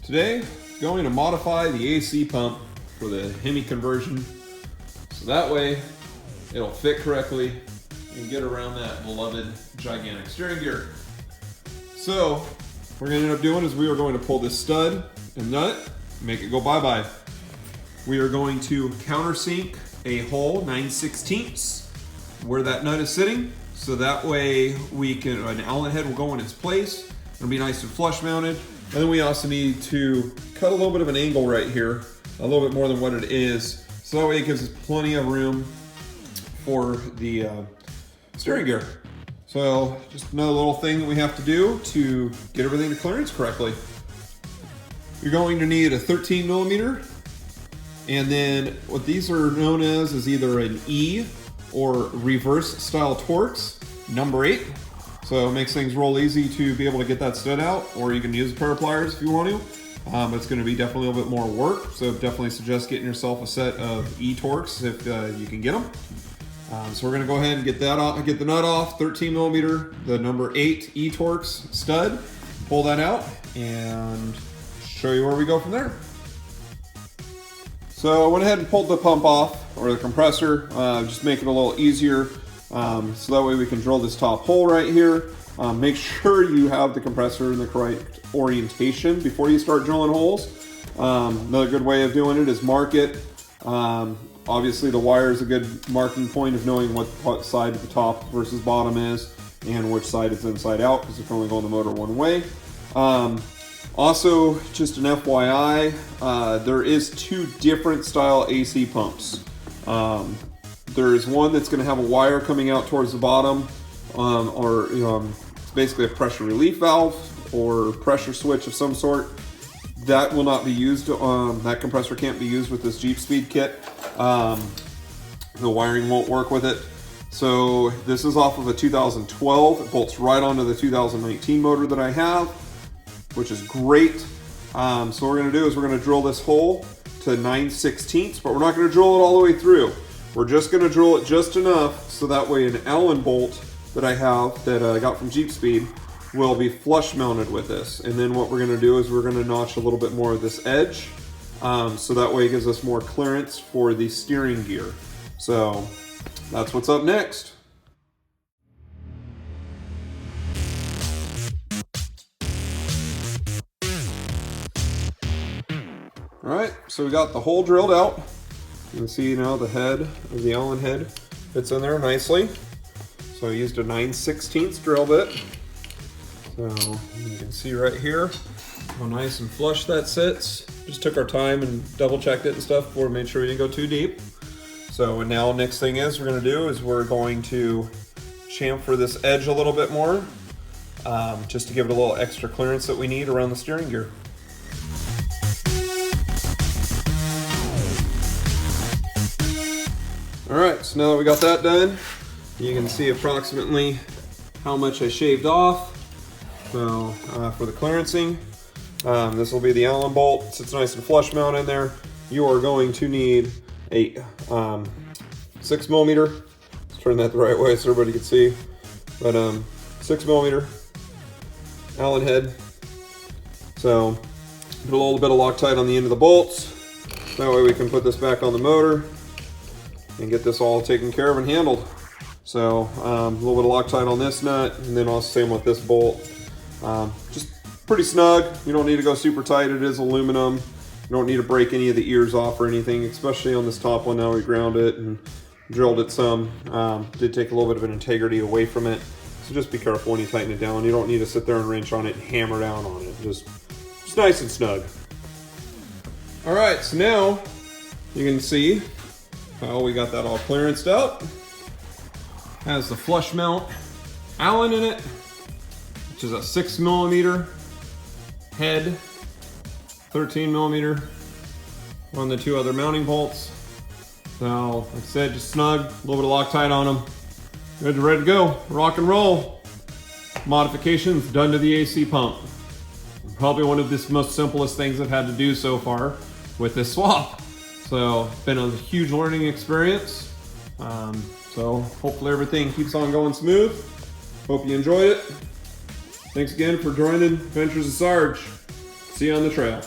Today, going to modify the AC pump for the Hemi conversion, so that way it'll fit correctly and get around that beloved gigantic steering gear. So, what we're going to end up doing is we are going to pull this stud and nut, make it go bye-bye. We are going to countersink a hole 9/16 where that nut is sitting, so that way an Allen head will go in its place. It'll be nice and flush mounted. And then we also need to cut a little bit of an angle right here, a little bit more than what it is, so that way it gives us plenty of room for the steering gear. So just another little thing that we have to do to get everything to clearance correctly. You're going to need a 13 millimeter, and then what these are known as is either an E or reverse style torques, number 8. So it makes things real easy to be able to get that stud out, or you can use a pair of pliers if you want to. It's going to be definitely a little bit more work, so definitely suggest getting yourself a set of E torques if you can get them. So we're going to go ahead and get that off, get the nut off, 13 millimeter, the number 8 E torques stud, pull that out, and show you where we go from there. So I went ahead and pulled the pump off, or the compressor, just make it a little easier. So that way we can drill this top hole right here. Make sure you have the compressor in the correct orientation before you start drilling holes. Another good way of doing it is mark it. Obviously the wire is a good marking point of knowing what side of the top versus bottom is and which side is inside out, because it can only go in the motor one way. Also, just an FYI, there is 2 different style AC pumps. There is one that's going to have a wire coming out towards the bottom, it's basically a pressure relief valve or pressure switch of some sort. That will not be used, that compressor can't be used with this Jeep Speed kit. The wiring won't work with it. So this is off of a 2012, it bolts right onto the 2019 motor that I have, which is great. So what we're going to do is we're going to drill this hole to 9/16, but we're not going to drill it all the way through. We're just going to drill it just enough so that way an Allen bolt that I have, that I got from Jeep Speed, will be flush mounted with this. And then what we're going to do is we're going to notch a little bit more of this edge, so that way it gives us more clearance for the steering gear. So that's what's up next. All right, so we got the hole drilled out. You can see now the head of the Allen head fits in there nicely. So I used a 9/16 drill bit. So you can see right here how nice and flush that sits. Just took our time and double checked it and stuff before we made sure we didn't go too deep. So now next thing is we're going to do is we're going to chamfer this edge a little bit more, just to give it a little extra clearance that we need around the steering gear. Alright, so now that we got that done, you can see approximately how much I shaved off. So for the clearancing, this will be the Allen bolt. Sits nice and flush mount in there. You are going to need a 6 millimeter. Let's turn that the right way so everybody can see. But 6 millimeter Allen head. So put a little bit of Loctite on the end of the bolts. That way we can put this back on the motor and get this all taken care of and handled. So a little bit of Loctite on this nut, and then also same with this bolt. Just pretty snug. You don't need to go super tight. It is aluminum. You don't need to break any of the ears off or anything, especially on this top one. Now we ground it and drilled it some. Did take a little bit of an integrity away from it. So just be careful when you tighten it down. You don't need to sit there and wrench on it and hammer down on it. Just nice and snug. All right, so now you can see how we got that all clearanced up. Has the flush mount Allen in it, which is a 6 millimeter head, 13 millimeter on the 2 other mounting bolts. So like I said, just snug, a little bit of Loctite on them. Good, ready to go, rock and roll. Modifications done to the AC pump. Probably one of the most simplest things I've had to do so far with this swap. So it's been a huge learning experience. So hopefully everything keeps on going smooth. Hope you enjoyed it. Thanks again for joining Adventures of Sarge. See you on the trail.